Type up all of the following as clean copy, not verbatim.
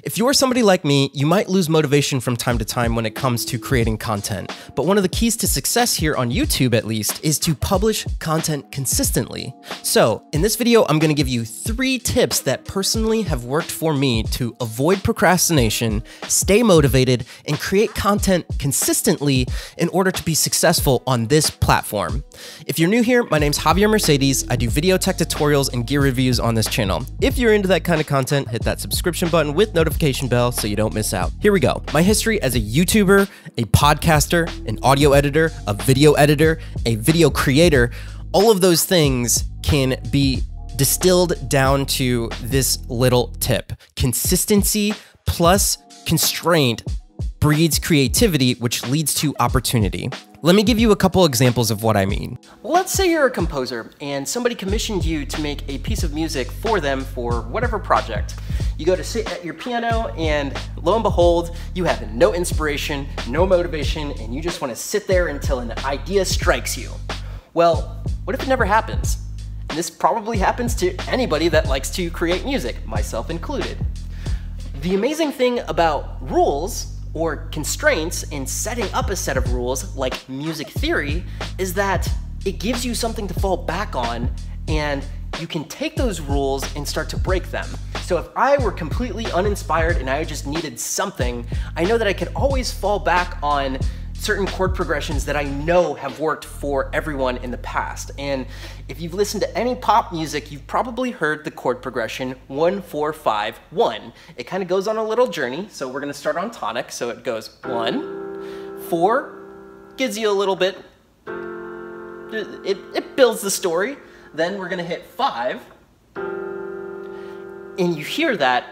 If you're somebody like me, you might lose motivation from time to time when it comes to creating content. But one of the keys to success here on YouTube, at least, is to publish content consistently. So in this video, I'm going to give you 3 tips that personally have worked for me to avoid procrastination, stay motivated, and create content consistently in order to be successful on this platform. If you're new here, my name's Javier Mercedes. I do video tech tutorials and gear reviews on this channel. If you're into that kind of content, hit that subscription button with notification bell so you don't miss out. Here we go. My history as a YouTuber, a podcaster, an audio editor, a video creator, all of those things can be distilled down to this little tip. Consistency plus constraint breeds creativity, which leads to opportunity. Let me give you a couple examples of what I mean. Let's say you're a composer and somebody commissioned you to make a piece of music for them for whatever project. You go to sit at your piano and lo and behold, you have no inspiration, no motivation, and you just want to sit there until an idea strikes you. Well, what if it never happens? And this probably happens to anybody that likes to create music, myself included. The amazing thing about rules or constraints in setting up a set of rules like music theory is that it gives you something to fall back on, and you can take those rules and start to break them. So if I were completely uninspired and I just needed something, I know that I could always fall back on certain chord progressions that I know have worked for everyone in the past. And if you've listened to any pop music, you've probably heard the chord progression 1, 4, 5, 1. It kind of goes on a little journey. So we're gonna start on tonic. So it goes 1, 4, gives you a little bit, it builds the story. Then we're gonna hit 5. And you hear that,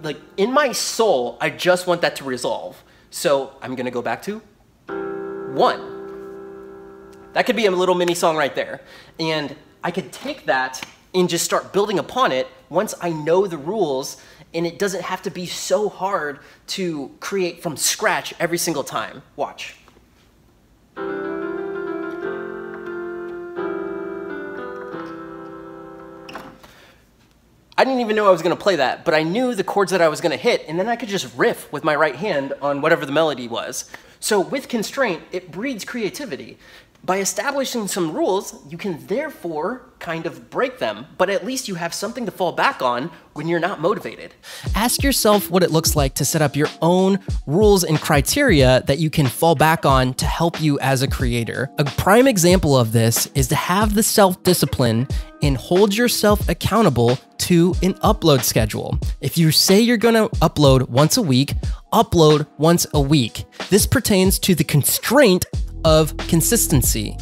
like in my soul, I just want that to resolve. So I'm gonna go back to 1. That could be a little mini song right there. And I could take that and just start building upon it once I know the rules, and it doesn't have to be so hard to create from scratch every single time. Watch. I didn't even know I was gonna play that, but I knew the chords that I was gonna hit, and then I could just riff with my right hand on whatever the melody was. So with constraint, it breeds creativity. By establishing some rules, you can therefore kind of break them, but at least you have something to fall back on when you're not motivated. Ask yourself what it looks like to set up your own rules and criteria that you can fall back on to help you as a creator. A prime example of this is to have the self-discipline and hold yourself accountable to an upload schedule. If you say you're gonna upload once a week, upload once a week. This pertains to the constraint of consistency.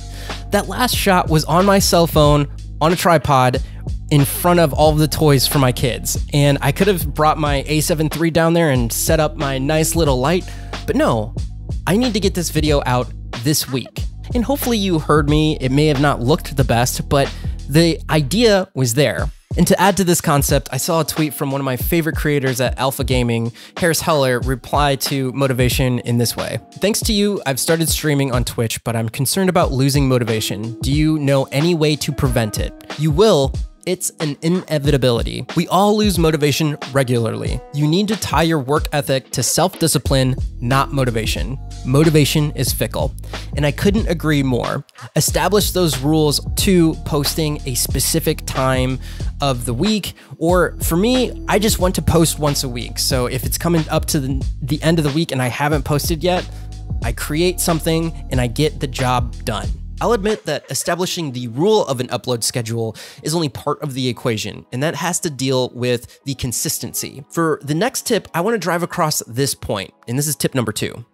That last shot was on my cell phone, on a tripod, in front of all of the toys for my kids. And I could have brought my A7 III down there and set up my nice little light, but no, I need to get this video out this week. And hopefully you heard me. It may have not looked the best, but the idea was there. And to add to this concept, I saw a tweet from one of my favorite creators at Alpha Gaming, Harris Heller, reply to motivation in this way. Thanks to you, I've started streaming on Twitch, but I'm concerned about losing motivation. Do you know any way to prevent it? You will. It's an inevitability. We all lose motivation regularly. You need to tie your work ethic to self-discipline, not motivation. Motivation is fickle, and I couldn't agree more. Establish those rules to posting a specific time of the week, or for me, I just want to post once a week. So if it's coming up to the end of the week and I haven't posted yet, I create something and I get the job done. I'll admit that establishing the rule of an upload schedule is only part of the equation, and that has to deal with the consistency. For the next tip, I want to drive across this point, and this is tip number 2.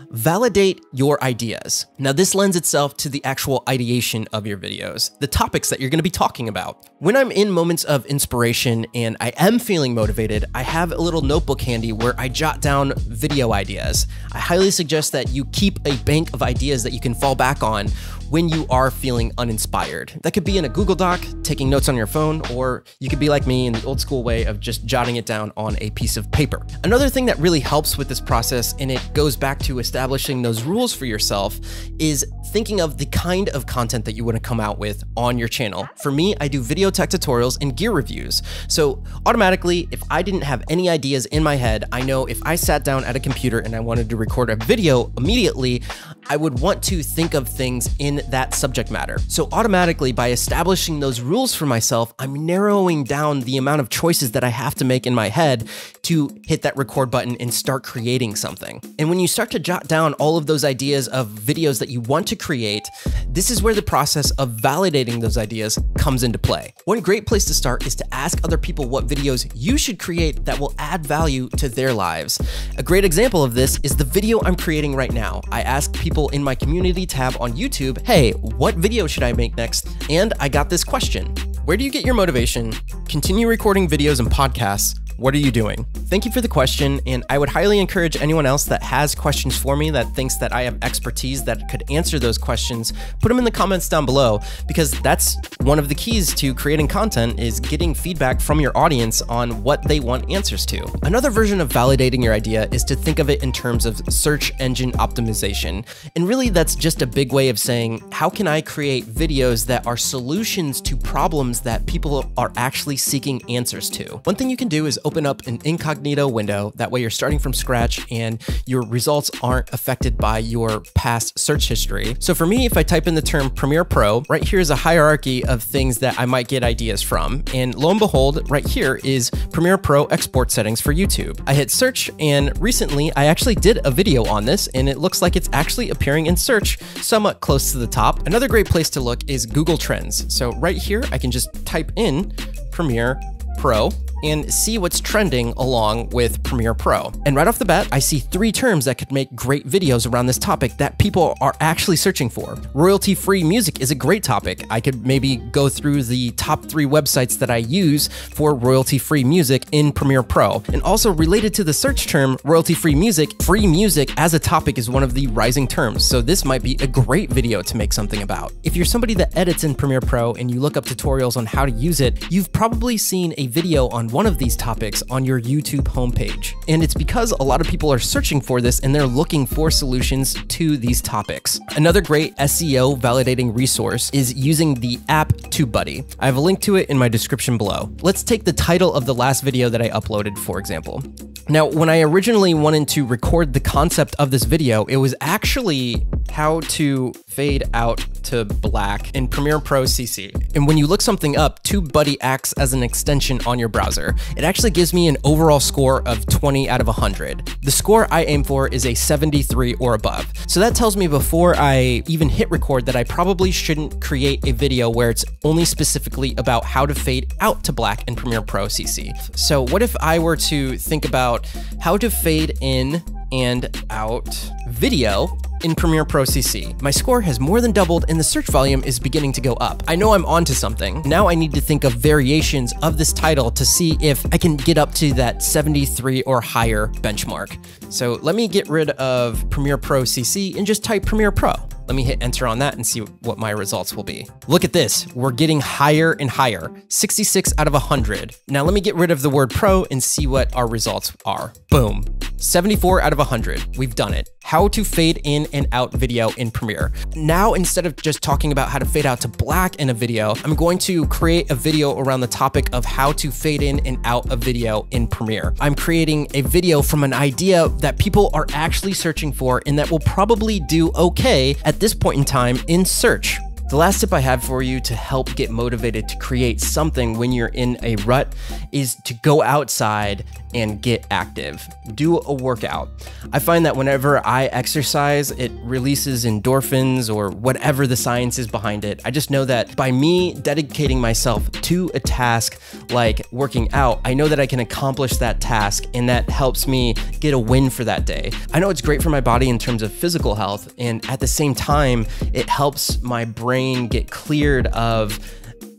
Validate your ideas. Now this lends itself to the actual ideation of your videos, the topics that you're going to be talking about. When I'm in moments of inspiration and I am feeling motivated, I have a little notebook handy where I jot down video ideas. I highly suggest that you keep a bank of ideas that you can fall back on when you are feeling uninspired. That could be in a Google Doc, taking notes on your phone, or you could be like me in the old school way of just jotting it down on a piece of paper. Another thing that really helps with this process, and it goes back to establishing those rules for yourself is thinking of the kind of content that you want to come out with on your channel. For me, I do video tech tutorials and gear reviews. So automatically, if I didn't have any ideas in my head, I know if I sat down at a computer and I wanted to record a video immediately, I would want to think of things in that subject matter. So automatically, by establishing those rules for myself, I'm narrowing down the amount of choices that I have to make in my head to hit that record button and start creating something. And when you start to jot down all of those ideas of videos that you want to create, this is where the process of validating those ideas comes into play. One great place to start is to ask other people what videos you should create that will add value to their lives. A great example of this is the video I'm creating right now. I asked people in my community tab on YouTube, hey, what video should I make next? And I got this question. Where do you get your motivation? Continue recording videos and podcasts. What are you doing? Thank you for the question, and I would highly encourage anyone else that has questions for me, that thinks that I have expertise that could answer those questions, put them in the comments down below, because that's one of the keys to creating content is getting feedback from your audience on what they want answers to. Another version of validating your idea is to think of it in terms of search engine optimization. And really that's just a big way of saying, how can I create videos that are solutions to problems that people are actually seeking answers to? One thing you can do is open up an incognito window. That way you're starting from scratch and your results aren't affected by your past search history. So for me, if I type in the term Premiere Pro, right here is a hierarchy of things that I might get ideas from. And lo and behold, right here is Premiere Pro export settings for YouTube. I hit search, and recently I actually did a video on this, and it looks like it's actually appearing in search somewhat close to the top. Another great place to look is Google Trends. So right here, I can just type in Premiere Pro and see what's trending along with Premiere Pro. And right off the bat, I see 3 terms that could make great videos around this topic that people are actually searching for. Royalty-free music is a great topic. I could maybe go through the top 3 websites that I use for royalty-free music in Premiere Pro. And also related to the search term royalty-free music, free music as a topic is one of the rising terms. So this might be a great video to make something about. If you're somebody that edits in Premiere Pro and you look up tutorials on how to use it, you've probably seen a video on one of these topics on your YouTube homepage. And it's because a lot of people are searching for this and they're looking for solutions to these topics. Another great SEO validating resource is using the app TubeBuddy. I have a link to it in my description below. Let's take the title of the last video that I uploaded, for example. Now, when I originally wanted to record the concept of this video, it was actually how to fade out to black in Premiere Pro CC. And when you look something up, TubeBuddy acts as an extension on your browser. It actually gives me an overall score of 20 out of 100. The score I aim for is a 73 or above. So that tells me before I even hit record that I probably shouldn't create a video where it's only specifically about how to fade out to black in Premiere Pro CC. So what if I were to think about how to fade in and out video in Premiere Pro CC? My score has more than doubled and the search volume is beginning to go up. I know I'm onto something. Now I need to think of variations of this title to see if I can get up to that 73 or higher benchmark. So let me get rid of Premiere Pro CC and just type Premiere Pro. Let me hit enter on that and see what my results will be. Look at this, we're getting higher and higher, 66 out of 100. Now let me get rid of the word pro and see what our results are. Boom, 74 out of 100, we've done it. How to fade in and out video in Premiere. Now, instead of just talking about how to fade out to black in a video, I'm going to create a video around the topic of how to fade in and out a video in Premiere. I'm creating a video from an idea that people are actually searching for and that will probably do okay at this point in time in search. The last tip I have for you to help get motivated to create something when you're in a rut is to go outside and get active. Do a workout. I find that whenever I exercise, it releases endorphins or whatever the science is behind it. I just know that by me dedicating myself to a task like working out, I know that I can accomplish that task and that helps me get a win for that day. I know it's great for my body in terms of physical health, and at the same time, it helps my brain get cleared of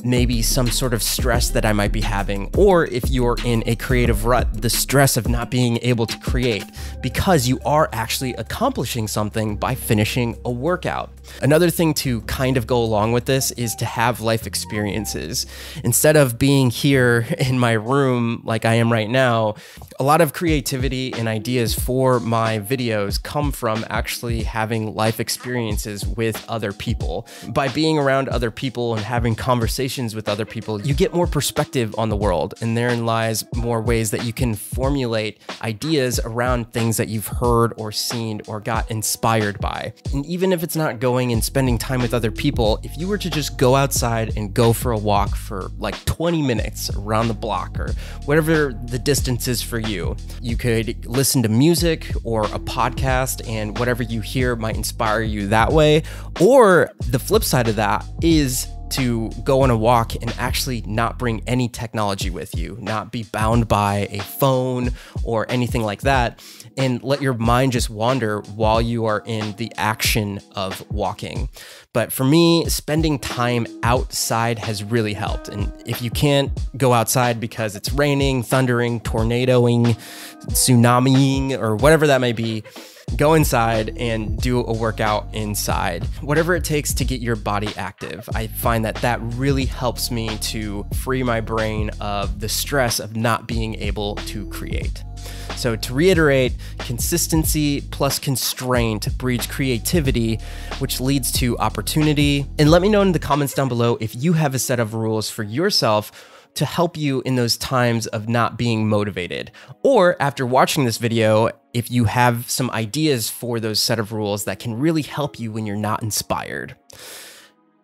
maybe some sort of stress that I might be having, or if you're in a creative rut, the stress of not being able to create because you are actually accomplishing something by finishing a workout. Another thing to kind of go along with this is to have life experiences. Instead of being here in my room like I am right now, a lot of creativity and ideas for my videos come from actually having life experiences with other people. By being around other people and having conversations with other people, you get more perspective on the world, and therein lies more ways that you can formulate ideas around things that you've heard or seen or got inspired by. And even if it's not going and spending time with other people, if you were to just go outside and go for a walk for like 20 minutes around the block or whatever the distance is for you, you could listen to music or a podcast, and whatever you hear might inspire you that way. Or the flip side of that is to go on a walk and actually not bring any technology with you, not be bound by a phone or anything like that, and let your mind just wander while you are in the action of walking. But for me, spending time outside has really helped. And if you can't go outside because it's raining, thundering, tornadoing, tsunamiing, or whatever that may be, go inside and do a workout inside. Whatever it takes to get your body active. I find that that really helps me to free my brain of the stress of not being able to create. So to reiterate, consistency plus constraint breeds creativity, which leads to opportunity. And let me know in the comments down below if you have a set of rules for yourself to help you in those times of not being motivated. Or after watching this video, if you have some ideas for those set of rules that can really help you when you're not inspired.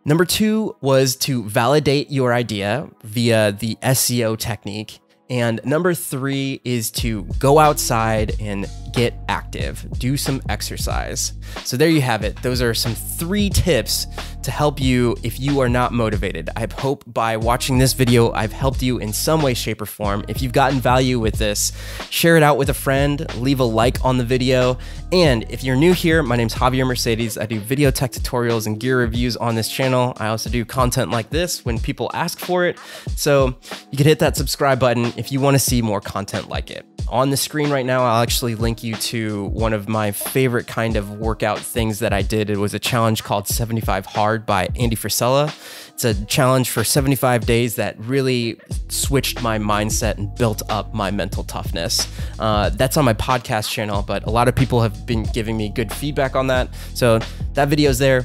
Number 2 was to validate your idea via the SEO technique. And number 3 is to go outside and get active, do some exercise. So there you have it. Those are some 3 tips to help you if you are not motivated. I hope by watching this video, I've helped you in some way, shape, or form. If you've gotten value with this, share it out with a friend, leave a like on the video. And if you're new here, my name's Javier Mercedes. I do video tech tutorials and gear reviews on this channel. I also do content like this when people ask for it. So you can hit that subscribe button if you want to see more content like it. On the screen right now, I'll actually link you to one of my favorite kind of workout things that I did. It was a challenge called 75 Hard by Andy Frisella. It's a challenge for 75 days that really switched my mindset and built up my mental toughness. That's on my podcast channel, but a lot of people have been giving me good feedback on that. So that video's there.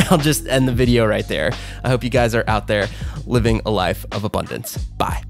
I'll just end the video right there. I hope you guys are out there living a life of abundance. Bye.